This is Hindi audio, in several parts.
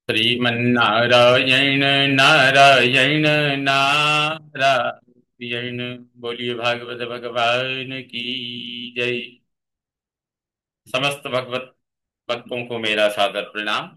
श्रीमन्नारायण नारायण नारायण। बोलिए भागवत भगवान की जय। समस्त भगवत भक्तों को मेरा सादर प्रणाम।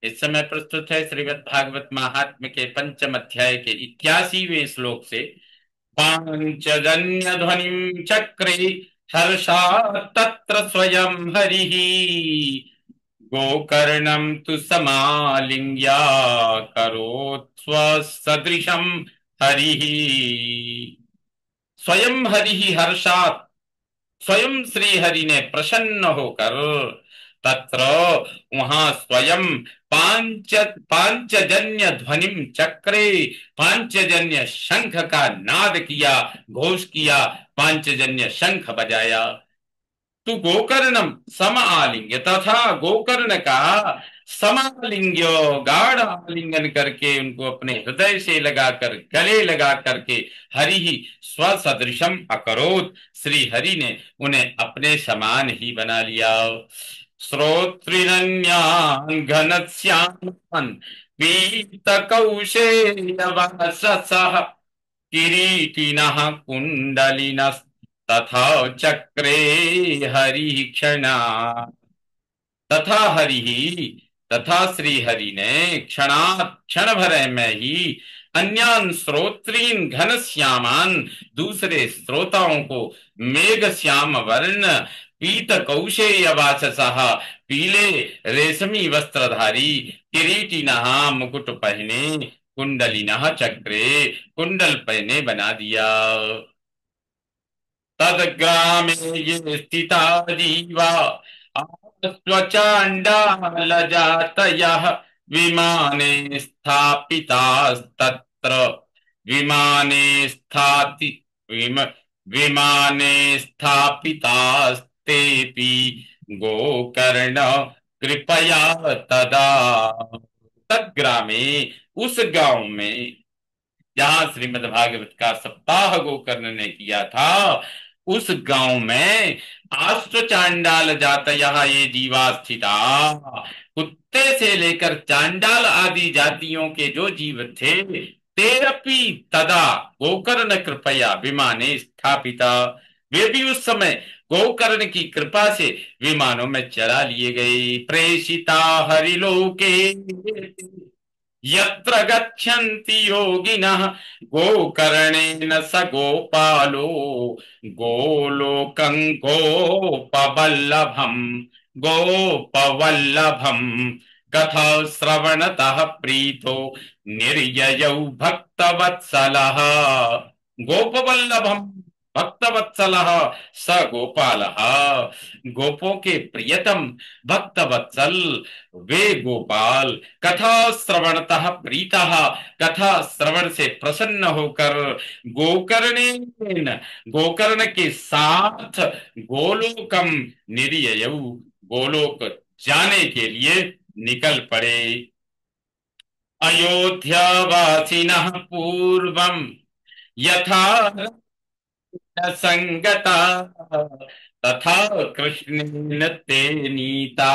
इस समय प्रस्तुत है श्रीमद् भागवत महात्म्य के पंचम अध्याय के 81वें श्लोक से। पांचजन्य ध्वनिं चक्रे हर्षात् तत्र स्वयं हरिः गोकर्णं तु समालिंग्या करोत् स्वसदृशं हरिः। स्वयं हरिः हर्षात्, स्वयं श्री हरि ने प्रसन्न होकर तत्र वहां स्वयं पांच पांचजन्य ध्वनिम चक्रे, पांचजन्य शंख का नाद किया, घोष किया, पांचजन्य शंख बजाया। तू गोकर्णम सम आलिंग्य, तथा गोकर्ण का समालिंग्यो, गाढ़ आलिंगन करके उनको अपने हृदय से लगाकर, गले लगा करके हरि ही स्वसदृशम अकरोत, श्री हरि ने उन्हें अपने समान ही बना लिया। श्रोत्रिनन्यान् घनश्यामान् पीत कौशेयवाससः किरीटिनः कुण्डलिनस्तथा चक्रे हरिक्षणा। तथा हरि ही, तथा श्री हरि ने क्षणात्, क्षण भर में ही अन्यान श्रोत्रीन घन श्यामान, दूसरे श्रोताओं को मेघ श्याम वर्ण, पीत कौशेय वाससः, पीले रेशमी वस्त्रधारी, किरीटिनः मुकुट पहने, कुंडलिनः चक्रे, कुंडल पहने बना दिया। तद्ग्रामे ये स्थिता जीवा स्वचाण्डाल जातयः विमाने स्थापितास्तत्र, विमाने स्थाति विम, विमाने स्थापितास्तेऽपि गोकर्ण कृपया तदा। तद्ग्रामे, उस गांव में जहां श्रीमद् भागवत का सप्ताह गोकर्ण ने किया था, उस गांव में आश्व चांडाल जातयः ये जीवा स्थिता, कुत्ते से लेकर चांडाल आदि जातियों के जो जीव थे, ते अपि तदा गोकर्ण कृपया विमाने स्थापिता, वे भी उस समय गोकर्ण की कृपा से विमानों में चढ़ा लिए गए। प्रेषिता हरिलोके यत्र गच्छन्ति योगिनः गोकर्णेन स गोपालो गोलोकं गोपवल्लभम्, गोपवल्लभम् कथा श्रवणतः प्रीतो निर्ययौ भक्तवत्सलः। गोपवल्लभम् भक्तवत्सलः स गोपालः, गोपों के प्रियतम भक्तवत्सल वे गोपाल, कथा श्रवणतः प्रीतः, कथा श्रवण से प्रसन्न होकर गोकर्णेन, गोकर्ण के साथ गोलोकम निर्ययौ, गोलोक जाने के लिए निकल पड़े। अयोध्यावासिनः पूर्वं यथा संगता तथा कृष्णेन ते नीता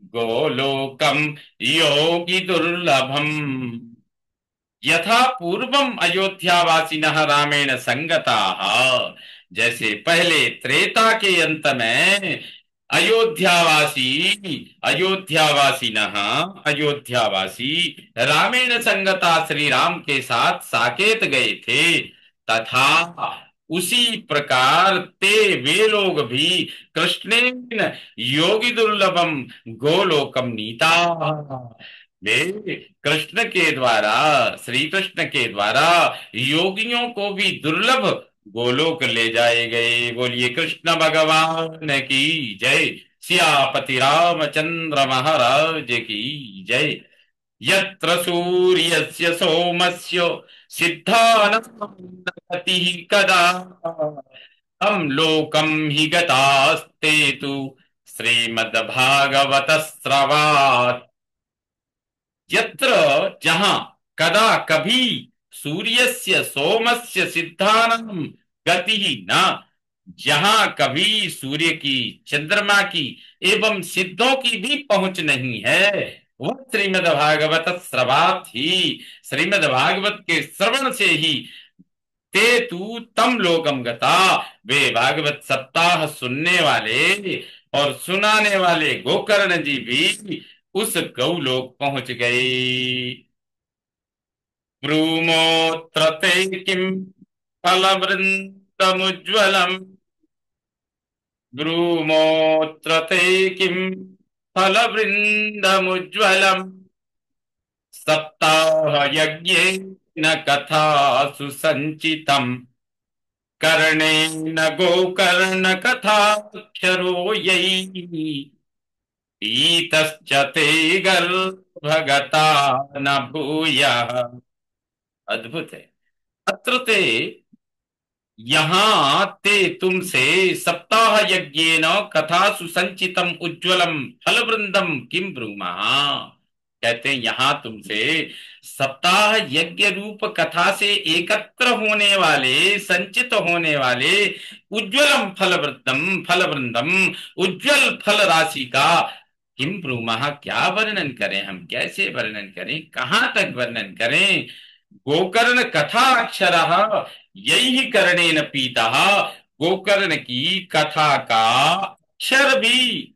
गोलोकम योगी दुर्लभम। यथा पूर्वम अयोध्यावासिनः रामेण संगताः, जैसे पहले त्रेता के अंत में अयोध्यावासी, अयोध्यावासिनः, अयोध्यावासी रामेण संगता श्री राम के साथ साकेत गए थे, तथा उसी प्रकार ते वे लोग भी कृष्णेन योगी दुर्लभम गोलोकम नीता, वे कृष्ण के द्वारा, श्री कृष्ण के द्वारा योगियों को भी दुर्लभ गोलोक ले जाए गए। बोलिए कृष्ण भगवान की जय। सियापति रामचंद्र महाराज की जय। यत्र सूर्यस्य सोमस्य सिद्धानामतिः कदा तं लोकं हि गतास्ते तु श्रीमद्भागवत श्रवात्। यत्र, जहां, कदा कभी, सूर्यस्य सोमस्य सिद्धानाम गति ही न, जहां कभी सूर्य की, चंद्रमा की एवं सिद्धों की भी पहुंच नहीं है, वह श्रीमद् भागवत श्रवात ही, श्रीमद् भागवत के श्रवण से ही ते तू तम लोकम गता, वे भागवत सप्ताह सुनने वाले और सुनाने वाले गोकर्ण जी भी उस गौलोक पहुंच गए। ब्रूमोऽत्र ते किं फलवृन्दमुज्ज्वलम्, ब्रूमोऽत्र ते किं फलवृन्दमुज्ज्वलम्, सप्ताहयज्ञेन कथासु सञ्चितम्, कर्णेन गोकर्ण कथाक्षरो यैः, पीतश्च ते गर्भगता न भूयः। अद्भुत है। अत्र ते, यहाँ ते तुमसे सप्ताह यज्ञेन कथा सुसंचितम उज्ज्वलम फलवृंदम किम ब्रूमः, कहते हैं यहाँ तुमसे सप्ताह यज्ञ रूप कथा से एकत्र होने वाले, संचित होने वाले उज्ज्वलम फलवृंदम, फलवृंदम उज्ज्वल फल राशि का किम ब्रूमः, क्या वर्णन करें हम, कैसे वर्णन करें, कहाँ तक वर्णन करें। गोकर्ण कथा अक्षर यही कर्णेन पीता, गोकर्ण की कथा का अक्षर भी,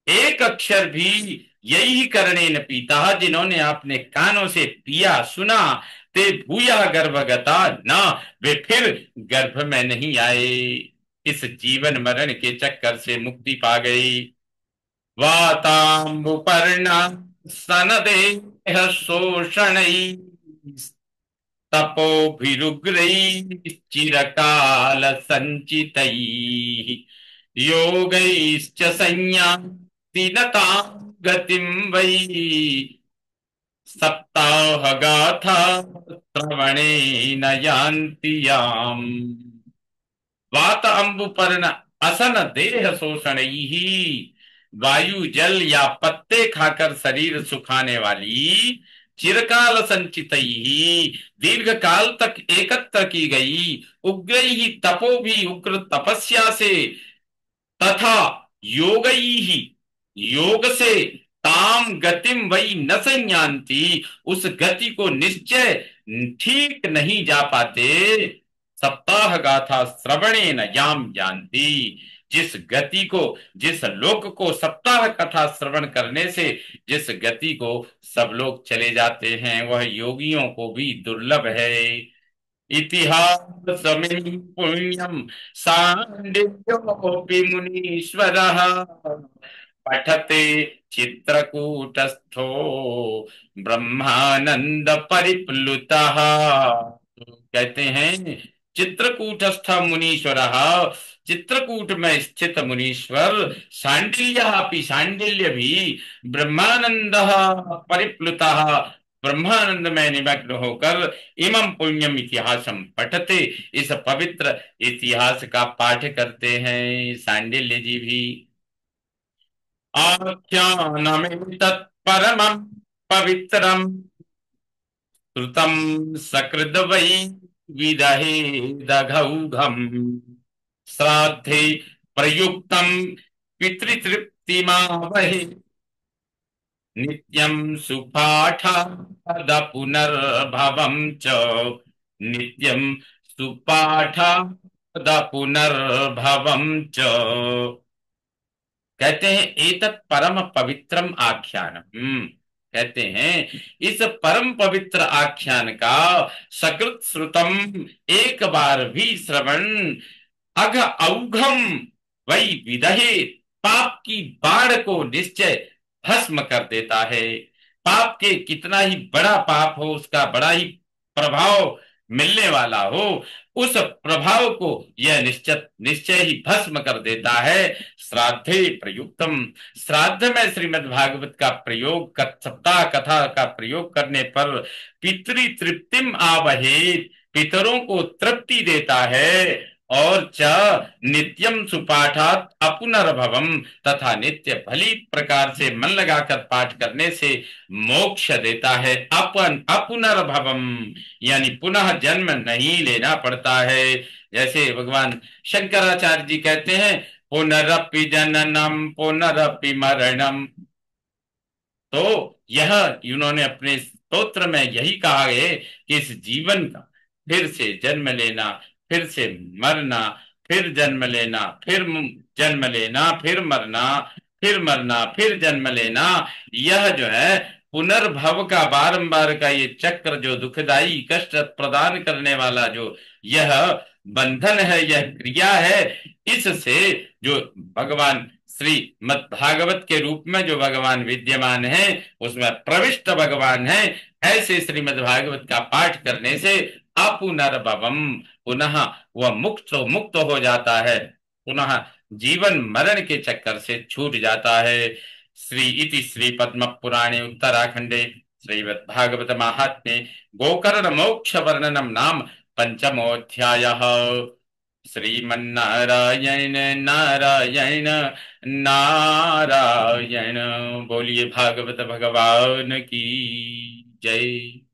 एक अक्षर भी यही कर्णेन पीता, जिन्होंने अपने कानों से पिया सुना, ते भूया गर्भगता न, वे फिर गर्भ में नहीं आए, इस जीवन मरण के चक्कर से मुक्ति पा गई। वाताम्बुपर्णा सनदेह शोषण तपोभिरुग्रैश्चिरकाल संचितैः, योगैश्च संयान्ति नतां गतिं वै, सप्ताहगाथा श्रवणेन यान्ति याम्। वात अंबुपर्ण असन देह शोषण ही, वायु जल या पत्ते खाकर शरीर सुखाने वाली, चिरकाल संचित ही दीर्घ काल तक एकत्र की गई, उग्र ही तपो भी उग्र तपस्या से, तथा योग ही योग से, ताम गतिम वही न संयान्ति उस गति को निश्चय ठीक नहीं जा पाते, सप्ताह गाथा श्रवणे न याम जानती, जिस गति को, जिस लोक को सप्ताह कथा श्रवण करने से जिस गति को सब लोग चले जाते हैं, वह योगियों को भी दुर्लभ है। इतिहासमिं पुण्यम सांडिल्योऽपि मुनीश्वरः, पठते चित्रकूटस्थो ब्रह्मानंद परिप्लुतः, कहते हैं चित्रकूटस्थ मुनीश्वर, चित्रकूट में स्थित मुनीश्वर, सांडिल्य अपि सांडिल्य भी, ब्रह्मानंद परिप्लुतः ब्रह्मानंद में निमग्न होकर, इमं पुण्यम इतिहासम पठते इस पवित्र इतिहास का पाठ करते हैं सांडिल्य जी भी। आख्यानमेतत् परमं पवित्रं श्रुतं सकृद् वै विदहे दघौघम्, श्राद्धे प्रयुक्तं पितृतृप्तिमावहे, नित्यं सुपाठाद पुनर्भवं च, नित्यं सुपाठाद पुनर्भवं च, कहते हैं एतत् परम पवित्रम आख्यानम, कहते हैं इस परम पवित्र आख्यान का सकृत श्रुतम, एक बार भी श्रवण, अघ औघम वही विदहे, पाप की बाढ़ को निश्चय भस्म कर देता है, पाप के कितना ही बड़ा पाप हो, उसका बड़ा ही प्रभाव मिलने वाला हो, उस प्रभाव को यह निश्चित निश्चय ही भस्म कर देता है। श्राद्धे प्रयुक्तम, श्राद्ध में श्रीमद् भागवत का प्रयोग कर, सप्ताह कथा का प्रयोग करने पर पितृ तृप्तिम आवहेत, पितरों को तृप्ति देता है, और च नित्यम सुपाठात अपुनर्भवम, तथा नित्य भली प्रकार से मन लगाकर पाठ करने से मोक्ष देता है, अपन अपुनर्भवम, यानी पुनः जन्म नहीं लेना पड़ता है। जैसे भगवान शंकराचार्य जी कहते हैं, पुनरपि जननम पुनरपि मरणम, तो यह इन्होंने अपने स्तोत्र में यही कहा है कि इस जीवन का फिर से जन्म लेना, फिर से मरना, फिर जन्म लेना, फिर जन्म लेना, फिर मरना, फिर मरना, फिर जन्म लेना, यह जो है पुनर्भव का बारंबार का ये चक्र, जो दुखदाई कष्ट प्रदान करने वाला जो यह बंधन है, यह क्रिया है, इससे जो भगवान श्री मद् भागवत के रूप में जो भगवान विद्यमान है, उसमें प्रविष्ट भगवान है, ऐसे श्रीमद् भागवत का पाठ करने से अपुनर्भवम, पुनः वह मुक्त मुक्त हो जाता है, पुनः जीवन मरण के चक्कर से छूट जाता है। श्री इति श्री पद्म पुराणे उत्तराखंडे श्रीमद् भागवत महात्म्ये गोकर्ण मोक्ष वर्णनम नाम पंचमोऽध्यायः। श्रीमन्नारायण नारायण नारायण। बोलिए भागवत भगवान की जय।